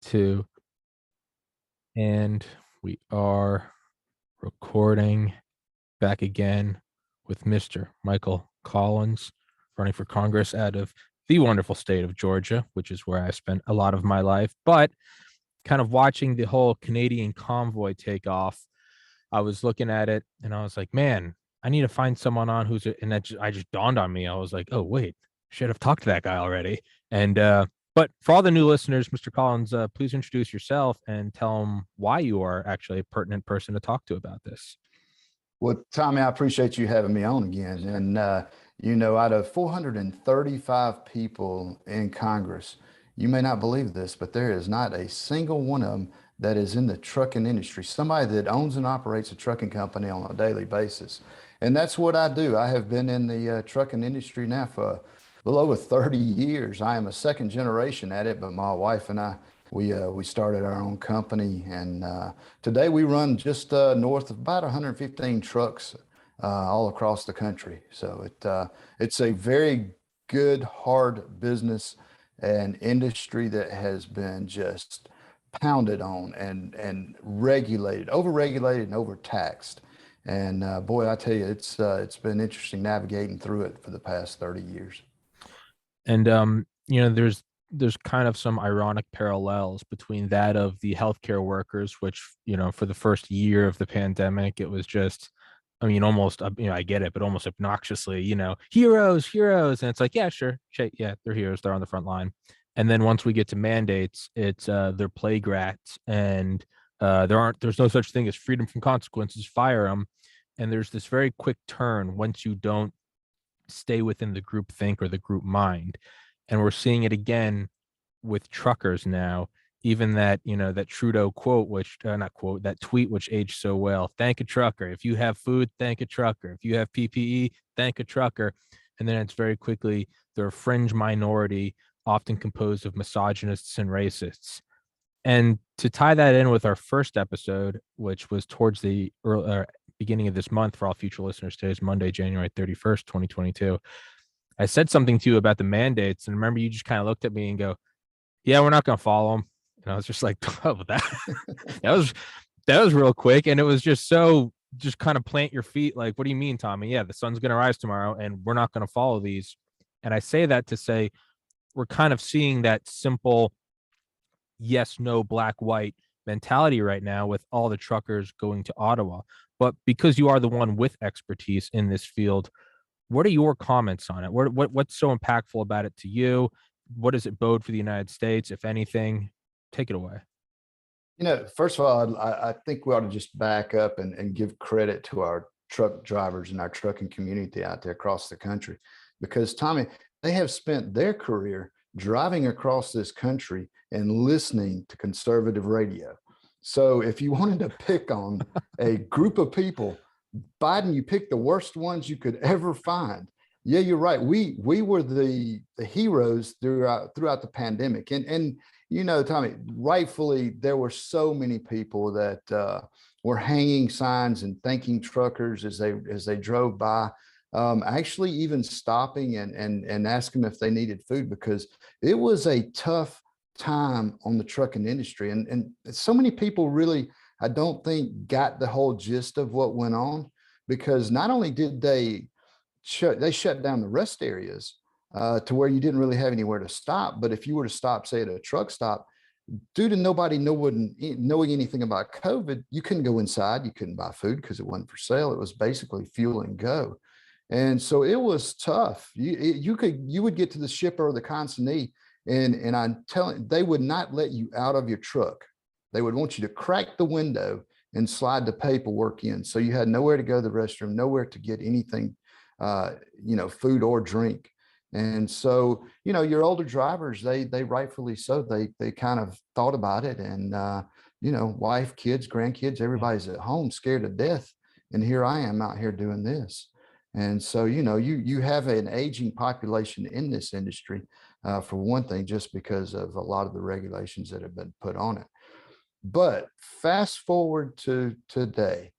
two, and we are recording back again with Mr. Michael Collins, running for Congress out of the wonderful state of Georgia, which is where I spent a lot of my life. But kind of watching the whole Canadian convoy take off, I was looking at it and I was like, man, I need to find someone on and I just dawned on me. I was like, oh, wait, should have talked to that guy already. But for all the new listeners, Mr. Collins, please introduce yourself and tell them why you are actually a pertinent person to talk to about this. Well, Tommy, I appreciate you having me on again. Out of 435 people in Congress, you may not believe this, but there is not a single one of them that is in the trucking industry, somebody that owns and operates a trucking company on a daily basis. And that's what I do. I have been in the trucking industry now for a little over 30 years. I am a second generation at it, but my wife and I, we started our own company, and today we run just north of about 115 trucks all across the country. So it's a very good, hard business and industry that has been just pounded on and regulated, overregulated and overtaxed. And boy, I tell you, it's been interesting navigating through it for the past 30 years. And there's kind of some ironic parallels between that of the healthcare workers, which, for the first year of the pandemic, it was just, almost, I get it, but almost obnoxiously, heroes. And it's like, yeah, sure. Yeah, they're heroes. They're on the front line. And then once we get to mandates, it's they're plague rats, and there's no such thing as freedom from consequences, fire them. And there's this very quick turn once you don't stay within the group think or the group mind. And we're seeing it again with truckers now. Even that Trudeau quote, which not quote, that tweet, which aged so well. Thank a trucker. If you have food, thank a trucker. If you have PPE, thank a trucker. And then it's very quickly, they're a fringe minority, often composed of misogynists and racists. And to tie that in with our first episode, which was towards the beginning of this month for all future listeners, today is Monday, January 31st, 2022. I said something to you about the mandates, and remember, you just kind of looked at me and go, yeah, we're not going to follow them. And I was just like, oh, that was real quick. And it was just kind of plant your feet. Like, what do you mean, Tommy? Yeah, the sun's going to rise tomorrow and we're not going to follow these. And I say that to say, we're kind of seeing that simple yes, no, black, white mentality right now with all the truckers going to Ottawa. But because you are the one with expertise in this field, what are your comments on it? What's so impactful about it to you? What does it bode for the United States, if anything? Take it away. First of all, I think we ought to just back up and give credit to our truck drivers and our trucking community out there across the country, because Tommy, they have spent their career driving across this country and listening to conservative radio. So if you wanted to pick on a group of people, Biden, you picked the worst ones you could ever find. Yeah, you're right. We were the heroes throughout the pandemic. And Tommy, rightfully, there were so many people that were hanging signs and thanking truckers as they drove by. Actually even stopping and asking them if they needed food, because it was a tough time on the trucking industry. And so many people really, I don't think, got the whole gist of what went on, because not only did they shut down the rest areas to where you didn't really have anywhere to stop, but if you were to stop, say at a truck stop, due to nobody knowing anything about COVID, you couldn't go inside, you couldn't buy food because it wasn't for sale. It was basically fuel and go. And so it was tough. You would get to the shipper or the consignee, and I'm telling, they would not let you out of your truck. They would want you to crack the window and slide the paperwork in. So you had nowhere to go to the restroom, nowhere to get anything, food or drink. And so, your older drivers, they rightfully so, they kind of thought about it, and, wife, kids, grandkids, everybody's at home scared to death. And here I am out here doing this. And so, you have an aging population in this industry, for one thing, just because of a lot of the regulations that have been put on it. But fast forward to today,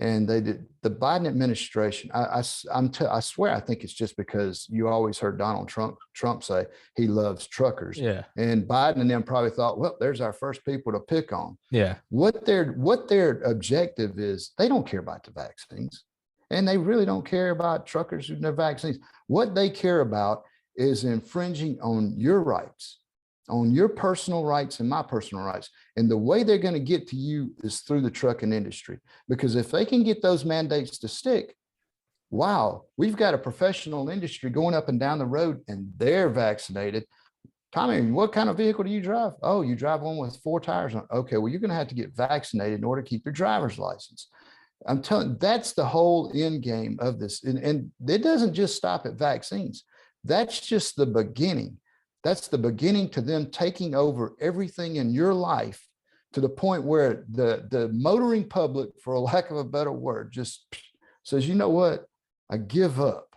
And they did the Biden administration. I swear, I think it's just because you always heard Donald Trump say he loves truckers, Yeah. and Biden and them probably thought, well, there's our first people to pick on. Yeah. What their objective is, they don't care about the vaccines, and they really don't care about truckers and their vaccines. What they care about is infringing on your rights, on your personal rights and my personal rights. And the way they're going to get to you is through the trucking industry. Because if they can get those mandates to stick, wow, we've got a professional industry going up and down the road and they're vaccinated. Tommy, what kind of vehicle do you drive? Oh, you drive one with 4 tires on. Okay, well, you're going to have to get vaccinated in order to keep your driver's license. I'm telling you, that's the whole end game of this. And it doesn't just stop at vaccines. That's just the beginning. That's the beginning to them taking over everything in your life, to the point where the motoring public, for a lack of a better word, just says, you know what? I give up.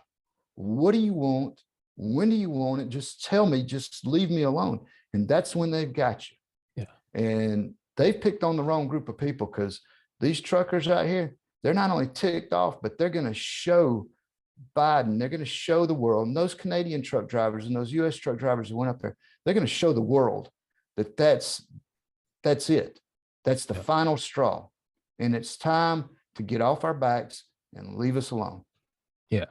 What do you want? When do you want it? Just tell me, just leave me alone. And that's when they've got you. Yeah. And they've picked on the wrong group of people, because these truckers out here, they're not only ticked off, but they're going to show Biden, they're going to show the world, and those Canadian truck drivers and those US truck drivers who went up there, they're going to show the world that that's it. That's the final straw. And it's time to get off our backs and leave us alone. Yeah.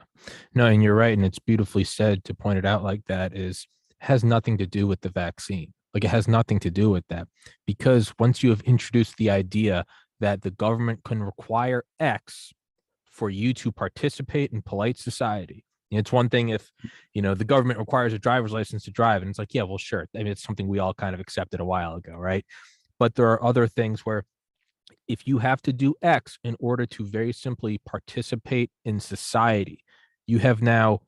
No, and you're right. And it's beautifully said to point it out like that. Is has nothing to do with the vaccine. Like, it has nothing to do with that, because once you have introduced the idea that the government can require X for you to participate in polite society. It's one thing if, the government requires a driver's license to drive, and it's like, yeah, well, sure. I mean, it's something we all kind of accepted a while ago, right? But there are other things where if you have to do X in order to very simply participate in society, you have now,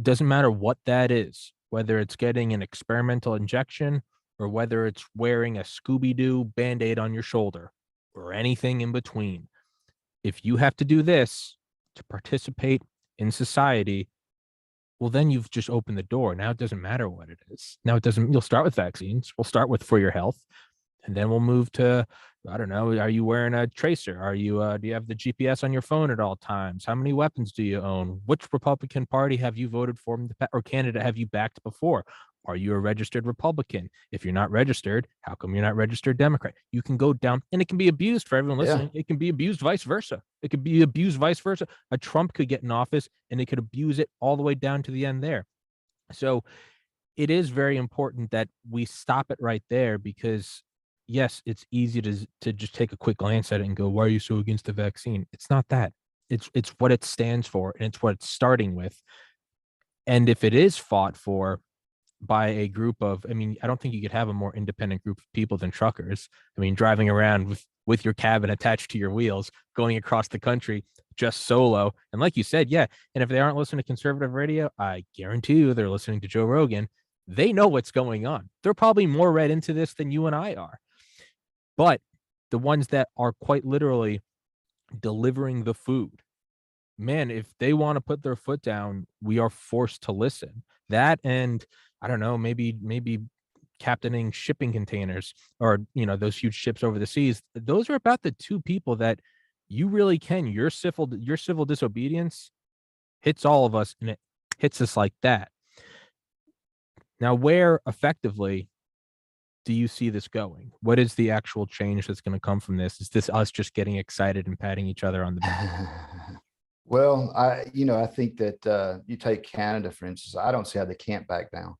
doesn't matter what that is, whether it's getting an experimental injection or whether it's wearing a Scooby-Doo Band-Aid on your shoulder or anything in between. If you have to do this to participate in society, well, then you've just opened the door. Now it doesn't matter what it is. Now it doesn't, you'll start with vaccines. We'll start with for your health. And then we'll move to, I don't know, are you wearing a tracer? Are you, do you have the GPS on your phone at all times? How many weapons do you own? Which Republican Party have you voted for or candidate have you backed before? Are you a registered Republican? If you're not registered, how come you're not registered Democrat? You can go down, and it can be abused for everyone listening. Yeah. It can be abused vice versa. It could be abused vice versa. A Trump could get in office and they could abuse it all the way down to the end there. So it is very important that we stop it right there, because yes, it's easy to just take a quick glance at it and go, why are you so against the vaccine? It's not that. It's what it stands for, and it's what it's starting with. And if it is fought for by a group of, I mean, I don't think you could have a more independent group of people than truckers. I mean, driving around with your cabin attached to your wheels, going across the country just solo. And like you said, yeah. And if they aren't listening to conservative radio, I guarantee you they're listening to Joe Rogan. They know what's going on. They're probably more read into this than you and I are. But the ones that are quite literally delivering the food, man, if they want to put their foot down, we are forced to listen. That, and I don't know, maybe captaining shipping containers, or those huge ships over the seas. Those are about the two people that you really can. Your civil disobedience hits all of us, and it hits us like that. Now, where effectively do you see this going? What is the actual change that's going to come from this? Is this us just getting excited and patting each other on the back? Well, I think that you take Canada, for instance. I don't see how they can't back down.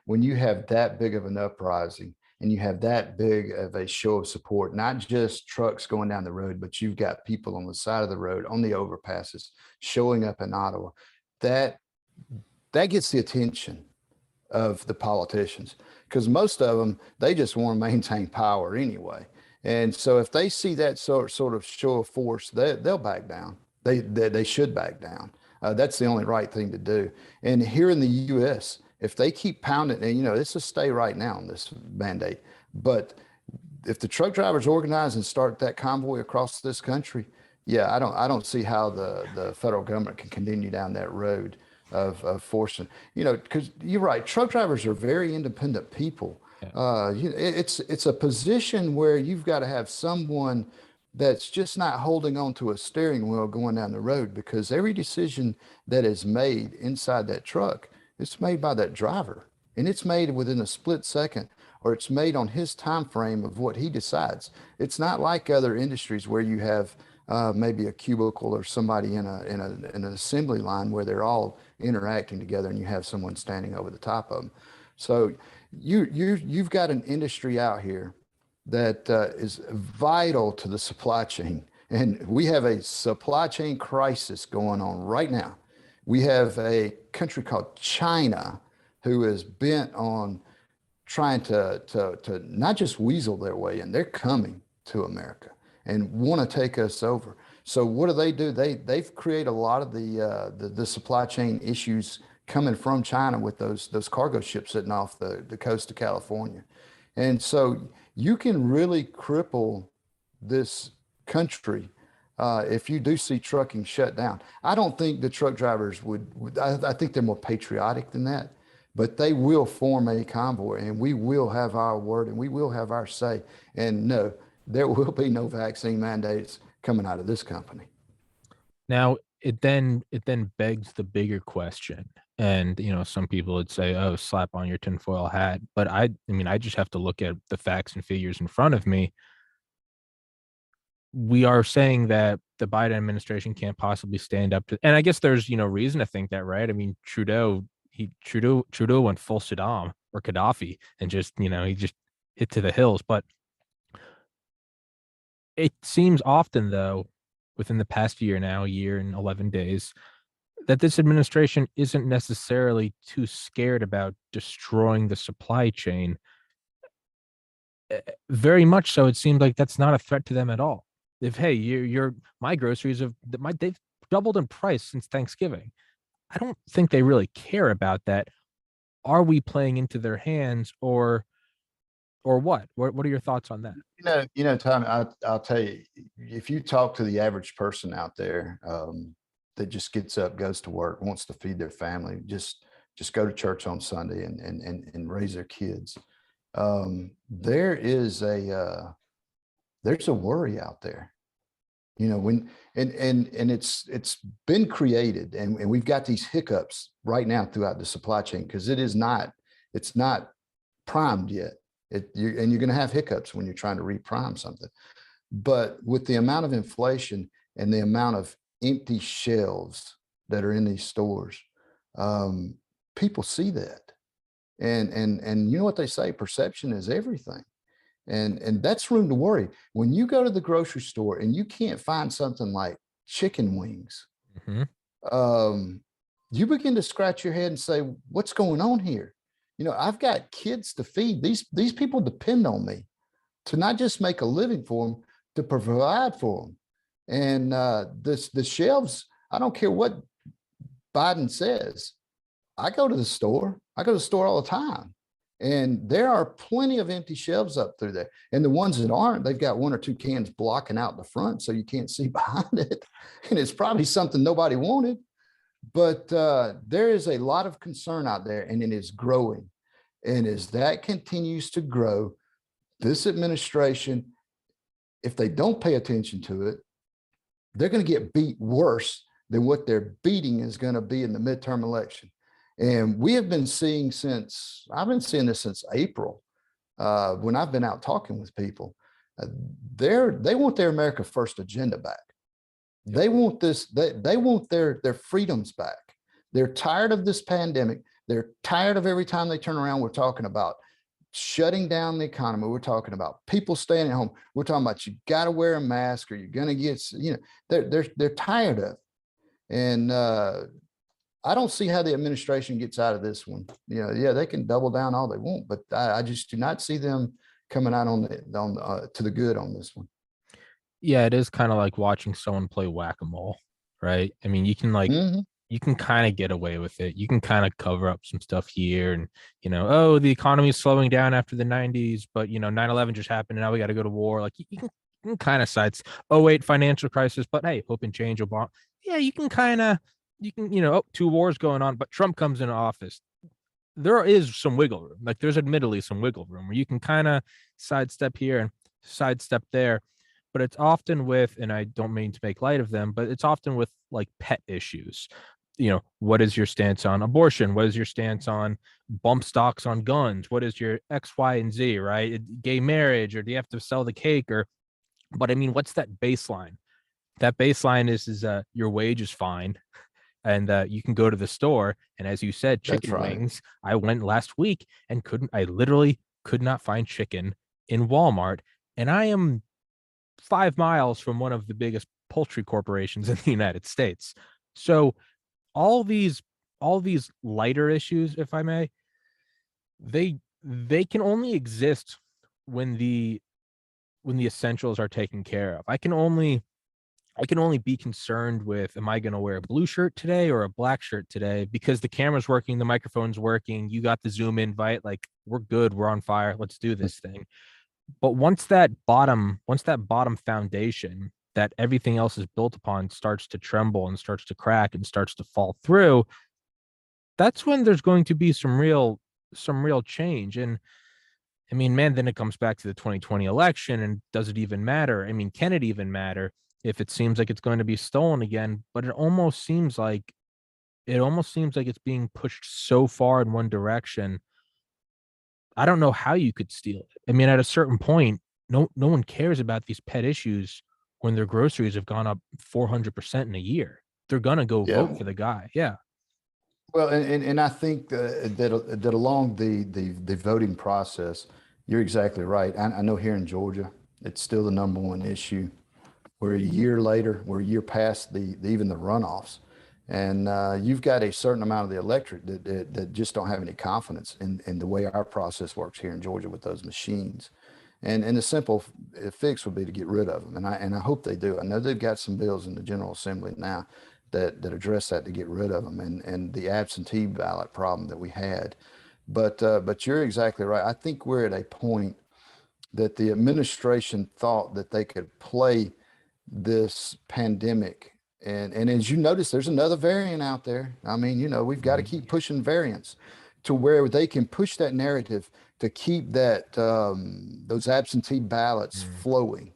When you have that big of an uprising and you have that big of a show of support, not just trucks going down the road, but you've got people on the side of the road, on the overpasses, showing up in Ottawa, that gets the attention of the politicians, because most of them, they just want to maintain power anyway. And so if they see that sort of show of force, they'll back down. They should back down. That's the only right thing to do. And here in the U.S., if they keep pounding, and it's a stay right now on this mandate, but if the truck drivers organize and start that convoy across this country, yeah, I don't see how the federal government can continue down that road of forcing, because you're right. Truck drivers are very independent people. Yeah. It's a position where you've got to have someone that's just not holding on to a steering wheel going down the road, because every decision that is made inside that truck, it's made by that driver, and it's made within a split second, or it's made on his time frame of what he decides. It's not like other industries where you have maybe a cubicle or somebody in an assembly line where they're all interacting together and you have someone standing over the top of them. So you've got an industry out here that is vital to the supply chain. And we have a supply chain crisis going on right now. We have a country called China who is bent on trying to not just weasel their way in, they're coming to America and want to take us over. So what do? They've created a lot of the supply chain issues coming from China with those cargo ships sitting off the coast of California. And so you can really cripple this country if you do see trucking shut down. I don't think the truck drivers I think they're more patriotic than that, but they will form a convoy and we will have our word and we will have our say. And no, there will be no vaccine mandates coming out of this company. Now it then begs the bigger question. And some people would say, oh, slap on your tinfoil hat. But I mean, I just have to look at the facts and figures in front of me. We are saying that the Biden administration can't possibly stand up to, and I guess there's reason to think that, right? I mean, Trudeau went full Saddam or Gaddafi and just he just hit to the hills. But it seems often, though, within the past year and 11 days, that this administration isn't necessarily too scared about destroying the supply chain. Very much so, it seems like that's not a threat to them at all. If hey, you're my groceries they've doubled in price since Thanksgiving. I don't think they really care about that. Are we playing into their hands, or what? What are your thoughts on that? Tommy, I'll tell you, if you talk to the average person out there that just gets up, goes to work, wants to feed their family, just go to church on Sunday and raise their kids, there is there's a worry out there. When and it's been created, and we've got these hiccups right now throughout the supply chain because it's not primed yet. And you're going to have hiccups when you're trying to reprime something. But with the amount of inflation and the amount of empty shelves that are in these stores, people see that. And you know what they say, perception is everything. And that's room to worry. When you go to the grocery store and you can't find something like chicken wings, Mhm. You begin to scratch your head and say, what's going on here? I've got kids to feed. These people depend on me to not just make a living for them, to provide for them. And the shelves, I don't care what Biden says. I go to the store. I go to the store all the time. And there are plenty of empty shelves up through there. And the ones that aren't, they've got one or two cans blocking out the front so you can't see behind it. And it's probably something nobody wanted. But there is a lot of concern out there, and it is growing. And as that continues to grow, this administration, if they don't pay attention to it, they're going to get beat worse than what their beating is going to be in the midterm election. And we have been seeing I've been seeing this since April, when I've been out talking with people. They want their America First agenda back. They want they want their freedoms back. They're tired of this pandemic. They're tired of every time they turn around, we're talking about shutting down the economy. We're talking about people staying at home. We're talking about you got to wear a mask or you're going to get, they're tired of it. And I don't see how the administration gets out of this one. Yeah, they can double down all they want, but I just do not see them coming out to the good on this one. Yeah, it is kind of like watching someone play whack-a-mole, right? I mean, Mhm. you can kind of get away with it. You can kind of cover up some stuff here and, oh, the economy is slowing down after the 90s, but 9/11 just happened and now we got to go to war. Like you can kind of sites, oh wait, financial crisis, but hey, hope and change Obama. Yeah, oh, two wars going on, but Trump comes into office. There is some wiggle room. Like there's admittedly some wiggle room where you can kind of sidestep here and sidestep there. but it's often with, and I don't mean to make light of them, but it's often with like pet issues. What is your stance on abortion? What is your stance on bump stocks on guns? What is your X, Y, and Z, right? Gay marriage, or do you have to sell the cake? But I mean, what's that baseline? That baseline is your wage is fine, and you can go to the store. And as you said, That's chicken right. wings. I went last week and I literally could not find chicken in Walmart. And I am 5 miles from one of the biggest poultry corporations in the United States. So all these all these lighter issues, if I may, they can only exist when the essentials are taken care of. I can only be concerned with, am I going to wear a blue shirt today or a black shirt today? Because the camera's working, the microphone's working, you got the Zoom invite, like we're good, we're on fire, let's do this thing. But once that bottom foundation that everything else is built upon starts to tremble and starts to crack and starts to fall through, that's when there's going to be some real change. And I mean, man, then it comes back to the 2020 election. And does it even matter? I mean, can it even matter if it seems like it's going to be stolen again? But it almost seems like it's being pushed so far in one direction. I don't know how you could steal it. I mean, at a certain point, no one cares about these pet issues when their groceries have gone up 400% in a year. They're gonna go Yeah. vote for the guy. Yeah. Well, and I think that along the voting process, you're exactly right. I know here in Georgia, it's still the number one issue. We're a year later, we're a year past even the runoffs. And you've got a certain amount of the electorate that just don't have any confidence in the way our process works here in Georgia with those machines. And the simple fix would be to get rid of them. And I hope they do. I know they've got some bills in the General Assembly now that address that to get rid of them and the absentee ballot problem that we had. But you're exactly right. I think we're at a point that the administration thought that they could play this pandemic. And as you notice, there's another variant out there. I mean, we've got to Mhm. keep pushing variants to where they can push that narrative to keep those absentee ballots Mm. flowing,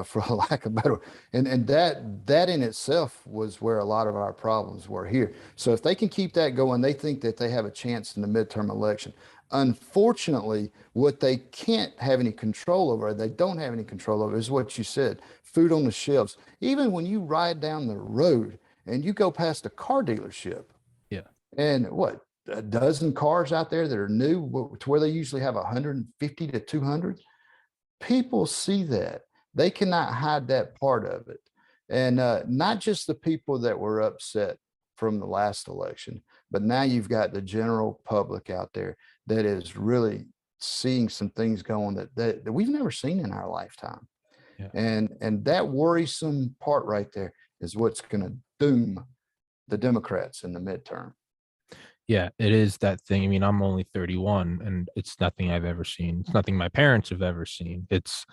for a lack of better. And that in itself was where a lot of our problems were here. So if they can keep that going, they think that they have a chance in the midterm election. Unfortunately, what they can't have any control over, they don't have any control over, is what you said, food on the shelves. Even when you ride down the road and you go past a car dealership, Yeah. and what, a dozen cars out there that are new to where they usually have 150 to 200, people see that. They cannot hide that part of it. And not just the people that were upset from the last election, but now you've got the general public out there that is really seeing some things going that we've never seen in our lifetime. Yeah. And that worrisome part right there is what's going to doom the Democrats in the midterm. Yeah, it is that thing. I mean, I'm only 31 and it's nothing I've ever seen. It's nothing my parents have ever seen. It's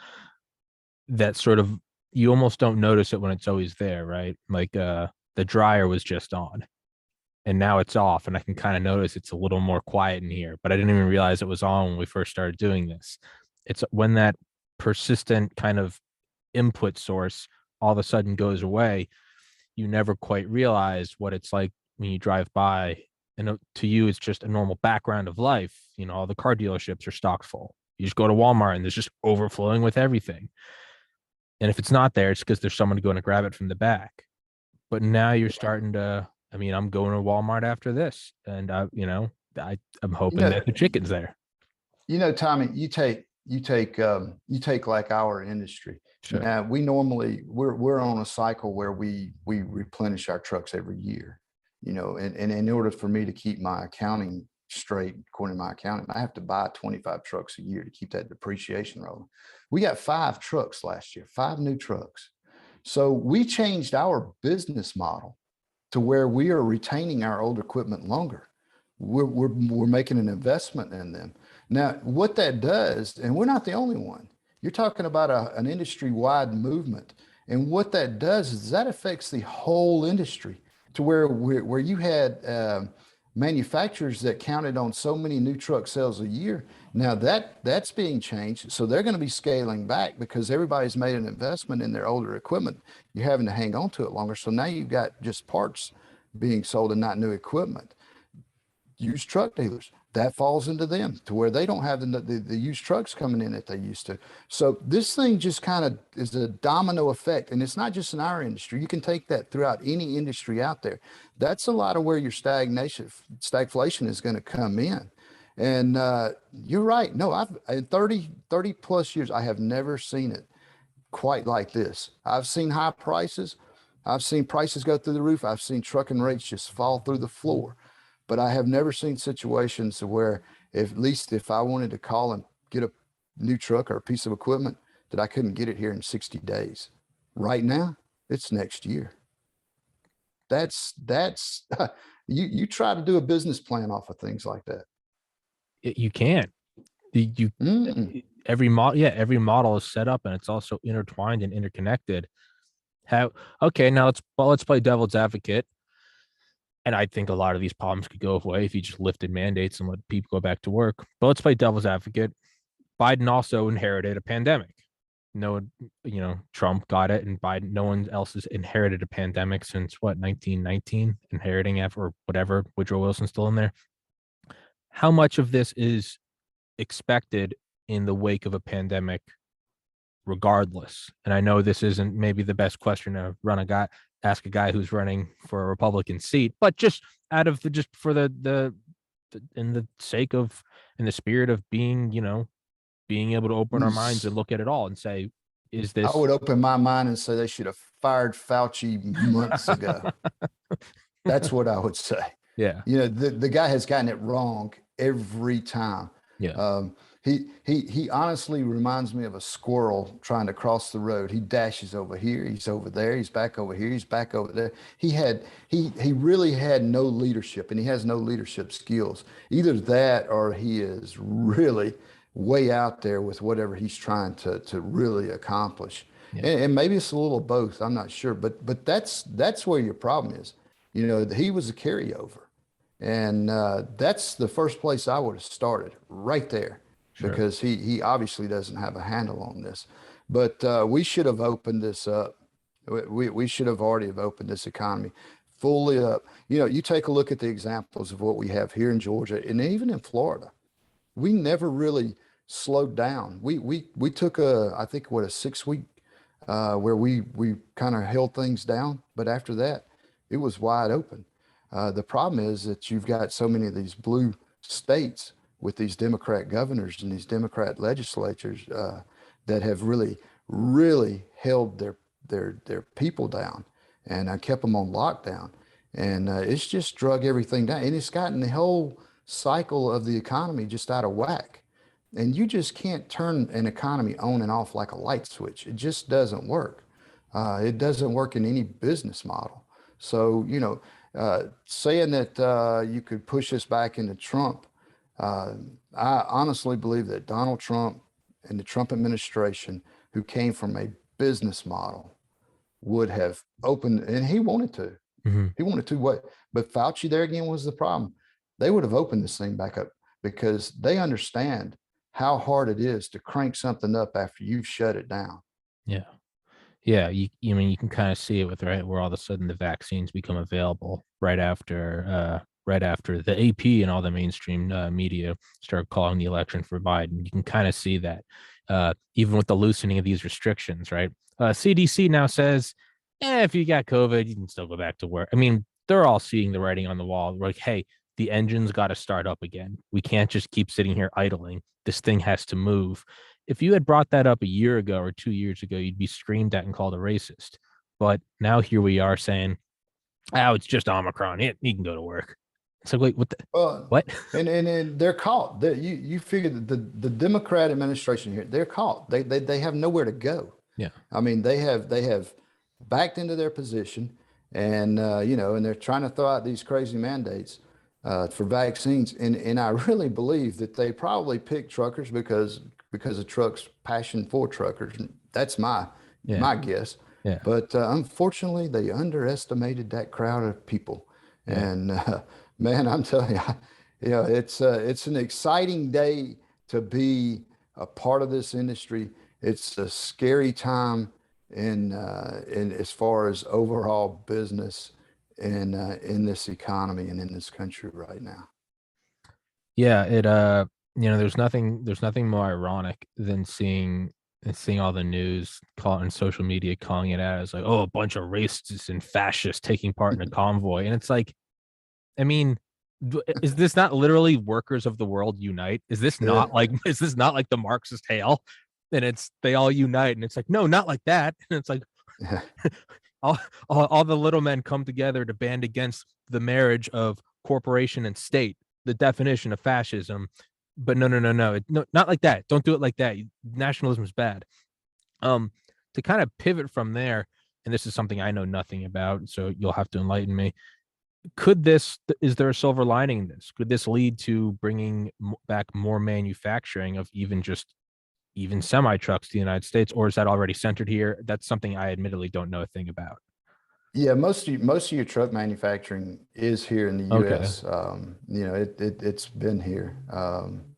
that sort of, you almost don't notice it when it's always there, right? Like the dryer was just on and now it's off, and I can kind of notice it's a little more quiet in here, but I didn't even realize it was on when we first started doing this. It's when that persistent kind of input source all of a sudden goes away, you never quite realize what it's like when you drive by. And to you, it's just a normal background of life. All the car dealerships are stocked full. You just go to Walmart and there's just overflowing with everything. And if it's not there, it's because there's someone going to grab it from the back. But now you're starting to, I mean, I'm going to Walmart after this, and I'm You hoping know, that the chicken's there. Tommy, you take like our industry. Sure. Now we normally we're on a cycle where we replenish our trucks every year. And in order for me to keep my accounting straight, according to my accounting, I have to buy 25 trucks a year to keep that depreciation rolling. We got 5 trucks last year, 5 new trucks. So we changed our business model to where we are retaining our old equipment longer. We're making an investment in them. Now, what that does, and we're not the only one, you're talking about an industry-wide movement. And what that does is that affects the whole industry to where you had manufacturers that counted on so many new truck sales a year. Now that's being changed. So they're going to be scaling back because everybody's made an investment in their older equipment. You're having to hang on to it longer. So now you've got just parts being sold and not new equipment. Used truck dealers, that falls into them to where they don't have the used trucks coming in that they used to. So this thing just kind of is a domino effect. And it's not just in our industry. You can take that throughout any industry out there. That's a lot of where your stagflation is going to come in. And you're right. No, I've in 30 plus years, I have never seen it quite like this. I've seen high prices. I've seen prices go through the roof. I've seen trucking rates just fall through the floor. But I have never seen situations where, if, at least if I wanted to call and get a new truck or a piece of equipment, that I couldn't get it here in 60 days. Right now, it's next year. That's you try to do a business plan off of things like that. You can't. You Mm-mm. every model, yeah, every model is set up and it's also intertwined and interconnected. How okay, now let's play devil's advocate. And I think a lot of these problems could go away if you just lifted mandates and let people go back to work. But let's play devil's advocate. Biden also inherited a pandemic. No, Trump got it, and Biden. No one else has inherited a pandemic since what 1919, inheriting after or whatever. Woodrow Wilson's still in there. How much of this is expected in the wake of a pandemic regardless? And I know this isn't maybe the best question to ask a guy who's running for a Republican seat, but just out of the just for the in the sake of in the spirit of being, being able to open our minds and look at it all and say, is I this would open my mind and say they should have fired Fauci months ago. That's what I would say. yeah. The guy has gotten it wrong every time. Yeah. He honestly reminds me of a squirrel trying to cross the road. He dashes over here, he's over there, he's back over here, he's back over there. He really had no leadership, and he has no leadership skills. Either that or he is really way out there with whatever he's trying to really accomplish. Yeah. And maybe it's a little of both. I'm not sure, but that's where your problem is. He was a carryover. And that's the first place I would have started, right there. Sure. Because he obviously doesn't have a handle on this. But we should have opened this up. We should have already have opened this economy fully up. You take a look at the examples of what we have here in Georgia and even in Florida. We never really slowed down. We took I think a 6 week where we kind of held things down, but after that, it was wide open. The problem is that you've got so many of these blue states with these Democrat governors and these Democrat legislatures that have really, really held their people down and kept them on lockdown. And it's just drug everything down. And it's gotten the whole cycle of the economy just out of whack. And you just can't turn an economy on and off like a light switch. It just doesn't work. It doesn't work in any business model. So, saying that you could push us back into Trump, I honestly believe that Donald Trump and the Trump administration, who came from a business model, would have opened, and he wanted to. Mm-hmm. He wanted to what? But Fauci there again was the problem. They would have opened this thing back up because they understand how hard it is to crank something up after you've shut it down. Yeah. Yeah, you can kind of see it with where all of a sudden the vaccines become available right after the AP and all the mainstream media start calling the election for Biden. You can kind of see that even with the loosening of these restrictions, right? CDC now says, if you got COVID, you can still go back to work. I mean, they're all seeing the writing on the wall. Like, hey, the engine's got to start up again. We can't just keep sitting here idling. This thing has to move. If you had brought that up a year ago or 2 years ago, you'd be screamed at and called a racist. But now here we are saying, it's just Omicron. He can go to work. So wait, what? What? And they're caught. You figure that the Democrat administration here, they're caught. They have nowhere to go. Yeah. I mean, they have backed into their position, and and they're trying to throw out these crazy mandates for vaccines. And I really believe that they probably picked truckers because of trucks' passion for truckers. That's my guess. Yeah. But unfortunately, they underestimated that crowd of people. Yeah. And man, I'm telling you, it's an exciting day to be a part of this industry. It's a scary time in as far as overall business in this economy and in this country right now. Yeah, it there's nothing more ironic than seeing all the news call on social media calling it out as like, oh, a bunch of racists and fascists taking part in a convoy. And it's like, I mean, is this not literally workers of the world unite? Is this Yeah. not like is this not like the Marxist tale? And it's they all unite, and it's like, no, not like that. And it's like Yeah. all the little men come together to band against the marriage of corporation and state, the definition of fascism. But no, no, no, no, no, not like that. Don't do it like that. Nationalism is bad. Um, to kind of pivot from there, and this is something I know nothing about, so you'll have to enlighten me. Is there a silver lining in this? Could this lead to bringing back more manufacturing of even semi trucks to the United States, or is that already centered here? That's something I admittedly don't know a thing about. Yeah, most of your truck manufacturing is here in the Okay. U.S. It's been here.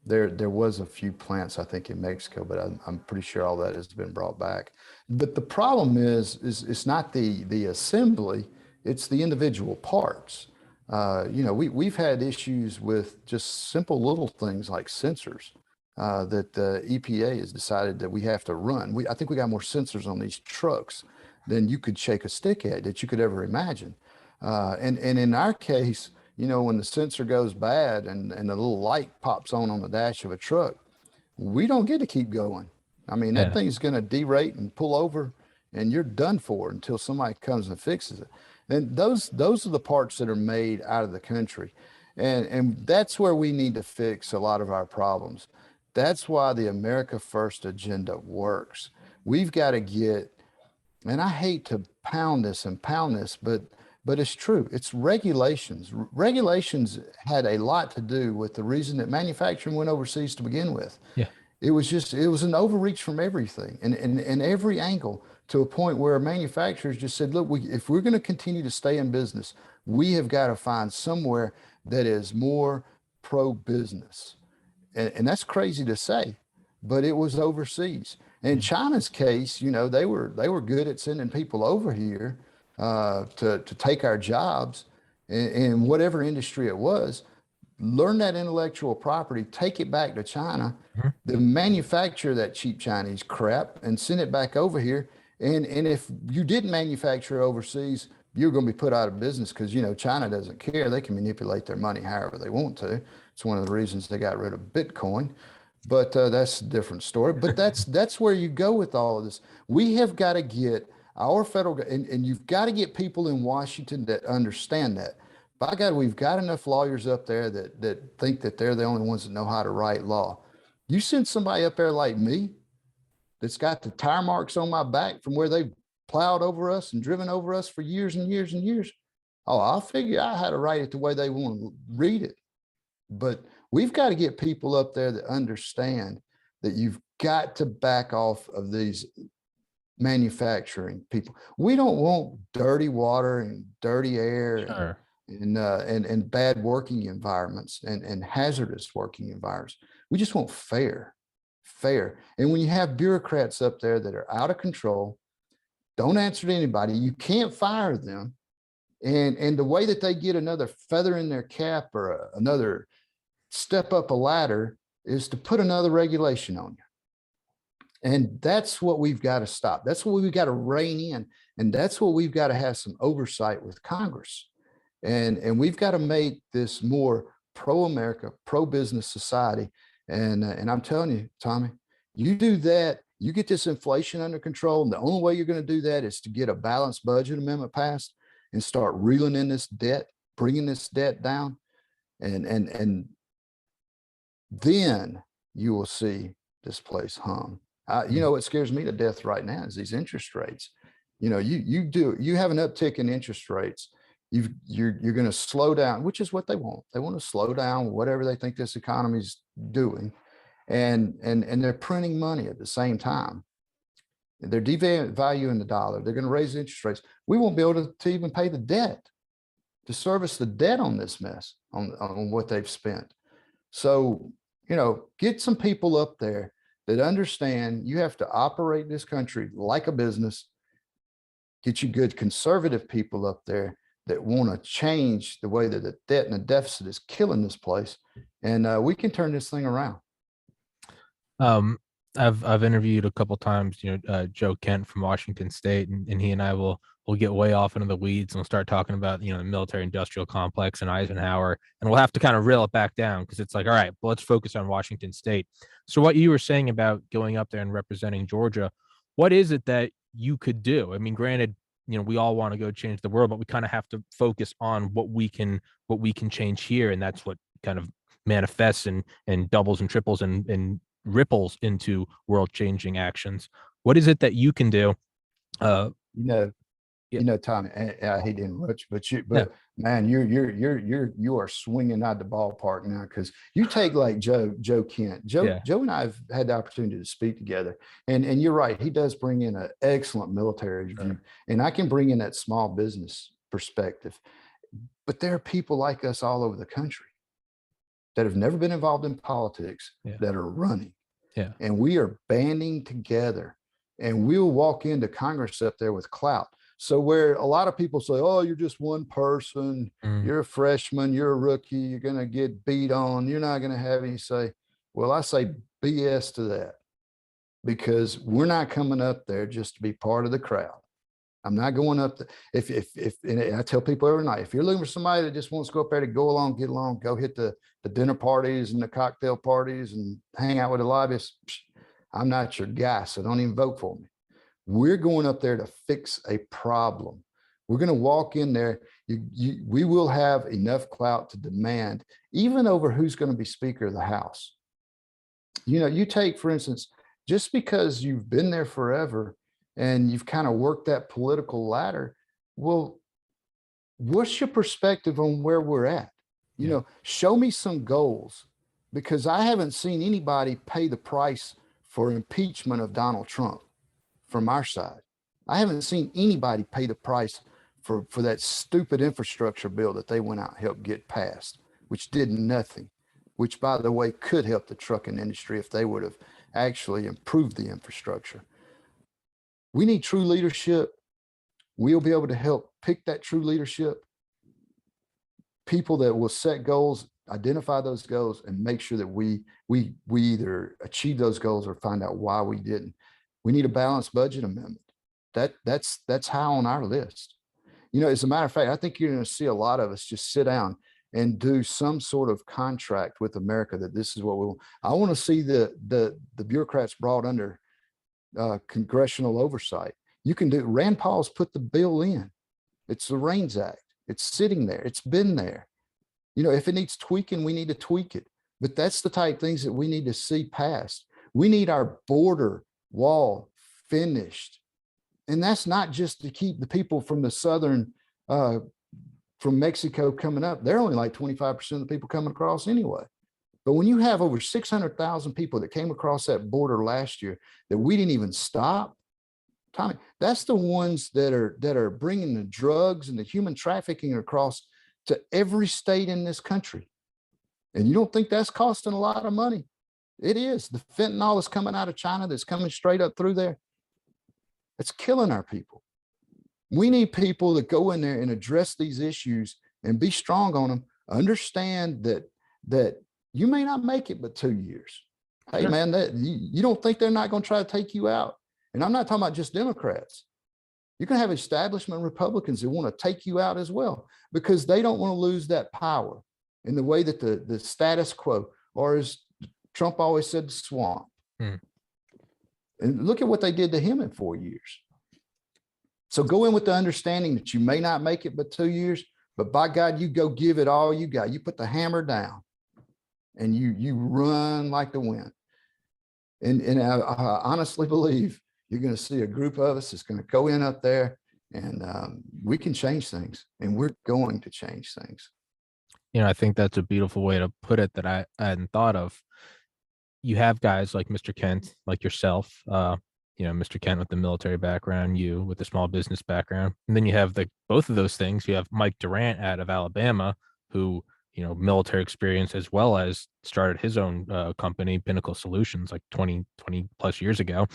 There was a few plants I think in Mexico, but I'm pretty sure all that has been brought back. But the problem is it's not the assembly, it's the individual parts. We've had issues with just simple little things like sensors that the EPA has decided that we have to run. I think we got more sensors on these trucks than you could shake a stick at, that you could ever imagine. And in our case, when the sensor goes bad and the little light pops on the dash of a truck, we don't get to keep going. I mean, that Yeah. thing's going to derate and pull over, and you're done for until somebody comes and fixes it. And those are the parts that are made out of the country, and that's where we need to fix a lot of our problems. That's why the America First agenda works. We've got to get, and I hate to pound this, but it's true. It's regulations. Regulations had a lot to do with the reason that manufacturing went overseas to begin with. Yeah. It was an overreach from everything and every angle, to a point where manufacturers just said, look, if we're going to continue to stay in business, we have got to find somewhere that is more pro business. And that's crazy to say, but it was overseas. In Yeah. China's case, they were good at sending people over here to take our jobs in whatever industry it was. Learn that intellectual property, take it back to China, Mhm. then manufacture that cheap Chinese crap and send it back over here. And if you didn't manufacture overseas, you're going to be put out of business, because China doesn't care. They can manipulate their money however they want to. It's one of the reasons they got rid of Bitcoin. But that's a different story. But that's where you go with all of this. We have got to get our federal, and you've got to get people in Washington that understand that. By God, we've got enough lawyers up there that think that they're the only ones that know how to write law. You send somebody up there like me that's got the tire marks on my back from where they've plowed over us and driven over us for years and years and years. Oh, I'll figure out how to write it the way they want to read it. But we've got to get people up there that understand that you've got to back off of these manufacturing people. We don't want dirty water and dirty air Sure. and bad working environments and hazardous working environments. We just want fair. And when you have bureaucrats up there that are out of control, don't answer to anybody, you can't fire them. And the way that they get another feather in their cap or another step up a ladder is to put another regulation on you. And that's what we've got to stop. That's what we've got to rein in. And that's what we've got to have some oversight with Congress. And we've got to make this more pro-America, pro-business society. And I'm telling you, Tommy, you do that, you get this inflation under control. And the only way you're going to do that is to get a balanced budget amendment passed and start reeling in this debt, bringing this debt down. And then you will see this place hum. What scares me to death right now is these interest rates. You have an uptick in interest rates. You're going to slow down, which is what they want. They want to slow down whatever they think this economy's doing, and they're printing money at the same time. They're devaluing the dollar. They're going to raise interest rates. We won't be able to even pay the debt, to service the debt on this mess, on what they've spent. So Get some people up there that understand you have to operate this country like a business. Get you good conservative people up there that want to change the way that the debt and the deficit is killing this place. And we can turn this thing around. Um, I've interviewed a couple times, Joe Kent from Washington State, and he and I will get way off into the weeds and we'll start talking about the military industrial complex and Eisenhower, and we'll have to kind of reel it back down because it's like, all right, well, let's focus on Washington State. So what you were saying about going up there and representing Georgia, what is it that you could do? I mean, granted, we all want to go change the world, but we kind of have to focus on what we can change here, and that's what kind of manifests and doubles and triples and ripples into world changing actions. What is it that you can do? You know, Yeah, Tommy, I hate to interrupt you, yeah, but man, you are swinging out the ballpark now, because you take like Joe Kent. yeah, Joe and I have had the opportunity to speak together, and you're right, he does bring in an excellent military view, sure. and I can bring in that small business perspective. But there are people like us all over the country that have never been involved in politics Yeah, that are running, yeah, and we are banding together, and we'll walk into Congress up there with clout. So where a lot of people say, oh, you're just one person, mm, you're a freshman, you're a rookie, you're going to get beat on, you're not going to have any say. Well, I say BS to that, because we're not coming up there just to be part of the crowd. I'm not going up to, if and I tell people every night, if you're looking for somebody that just wants to go up there to go along, get along, go hit the dinner parties and the cocktail parties and hang out with the lobbyists, I'm not your guy. So don't even vote for me. We're going up there to fix a problem. We're going to walk in there. We will have enough clout to demand, even over who's going to be Speaker of the House. You take, for instance, just because you've been there forever and you've kind of worked that political ladder, well, what's your perspective on where we're at? yeah, Show me some goals, because I haven't seen anybody pay the price for impeachment of Donald Trump from our side. I haven't seen anybody pay the price for that stupid infrastructure bill that they went out and helped get passed, which did nothing, which, by the way, could help the trucking industry if they would have actually improved the infrastructure. We need true leadership. We'll be able to help pick that true leadership, people that will set goals, identify those goals, and make sure that we either achieve those goals or find out why we didn't. We need a balanced budget amendment. That's high on our list. As a matter of fact, I think you're going to see a lot of us just sit down and do some sort of contract with America that this is what we'll. I want to see the bureaucrats brought under congressional oversight. You can do. Rand Paul's put the bill in. It's the RAINS Act. It's sitting there. It's been there. If it needs tweaking, we need to tweak it. But that's the type of things that we need to see passed. We need our border wall finished. And that's not just to keep the people from the southern, from Mexico coming up. They're only like 25% of the people coming across anyway. But when you have over 600,000 people that came across that border last year that we didn't even stop, Tommy, that's the ones that are bringing the drugs and the human trafficking across to every state in this country. And you don't think that's costing a lot of money? It is. The fentanyl is coming out of China that's coming straight up through there. It's killing our people. We need people that go in there and address these issues and be strong on them. Understand that you may not make it but 2 years. Hey, sure. man, that you don't think they're not going to try to take you out? And I'm not talking about just Democrats. You're going to have establishment Republicans that want to take you out as well, because they don't want to lose that power in the way that the status quo, or as Trump always said, the swamp. Hmm. And look at what they did to him in 4 years. So go in with the understanding that you may not make it but 2 years, but by God, you go give it all you got. You put the hammer down and you run like the wind. And I honestly believe you're going to see a group of us that's going to go in up there, and we can change things, and we're going to change things. I think that's a beautiful way to put it that I hadn't thought of. You have guys like Mr. Kent, like yourself, Mr. Kent with the military background, you with the small business background. And then you have both of those things. You have Mike Durant out of Alabama, who, military experience, as well as started his own company, Pinnacle Solutions, like 20 plus years ago.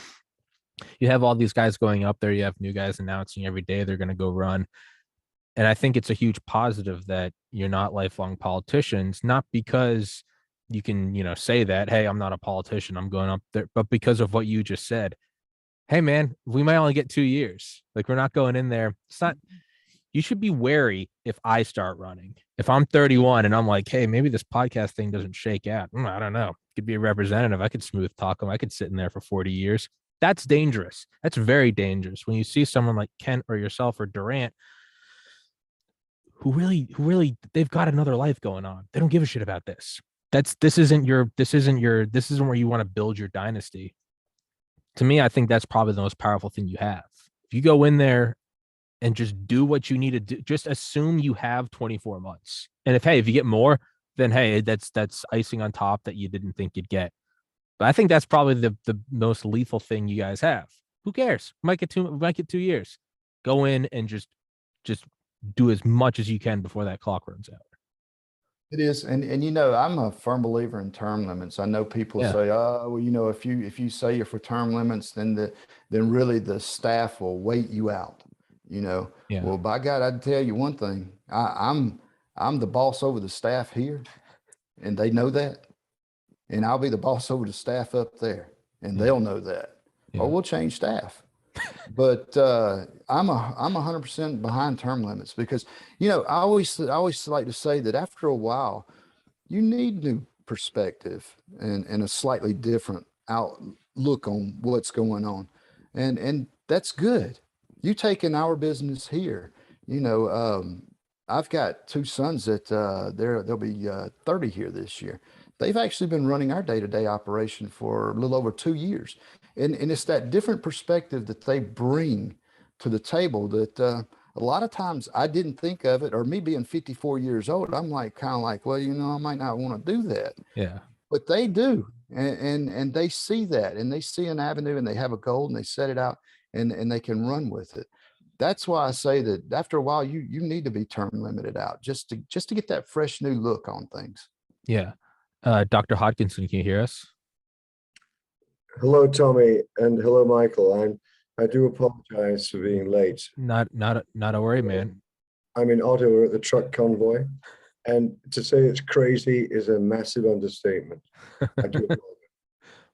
You have all these guys going up there. You have new guys announcing every day they're going to go run. And I think it's a huge positive that you're not lifelong politicians, not because you can, say that, hey, I'm not a politician, I'm going up there, but because of what you just said. Hey, man, we might only get 2 years. Like, we're not going in there. It's not, you should be wary if I start running. If I'm 31 and I'm like, hey, maybe this podcast thing doesn't shake out. I don't know. Could be a representative. I could smooth talk them. I could sit in there for 40 years. That's dangerous. That's very dangerous. When you see someone like Kent or yourself or Durant, who really, they've got another life going on. They don't give a shit about this. This isn't where you want to build your dynasty. To me, I think that's probably the most powerful thing you have. If you go in there and just do what you need to do, just assume you have 24 months. And if you get more, then hey, that's icing on top that you didn't think you'd get. But I think that's probably the most lethal thing you guys have. Who cares? Might get 2 years. Go in and just do as much as you can before that clock runs out. It is, and I'm a firm believer in term limits. I know people say, oh, well, if you say you're for term limits, then really the staff will wait you out. Yeah. Well, by God, I'd tell you one thing. I'm the boss over the staff here, and they know that, and I'll be the boss over the staff up there, and they'll know that, or we'll change staff. But I'm 100% behind term limits because I always like to say that after a while, you need new perspective and a slightly different outlook on what's going on, and that's good. You take in our business here, I've got two sons that they'll be 30 here this year. They've actually been running our day-to-day operation for a little over 2 years. And it's that different perspective that they bring to the table that a lot of times I didn't think of it, or me being 54 years old, I'm kind of like, well, I might not want to do that. Yeah. But they do. And they see that, and they see an avenue, and they have a goal, and they set it out, and they can run with it. That's why I say that after a while, you need to be term limited out just to get that fresh new look on things. Yeah. Dr. Hodkinson, can you hear us? Hello, Tommy, and hello, Michael. I do apologize for being late. Not a worry, man. I'm in Ottawa at the truck convoy, and to say it's crazy is a massive understatement. I do apologize.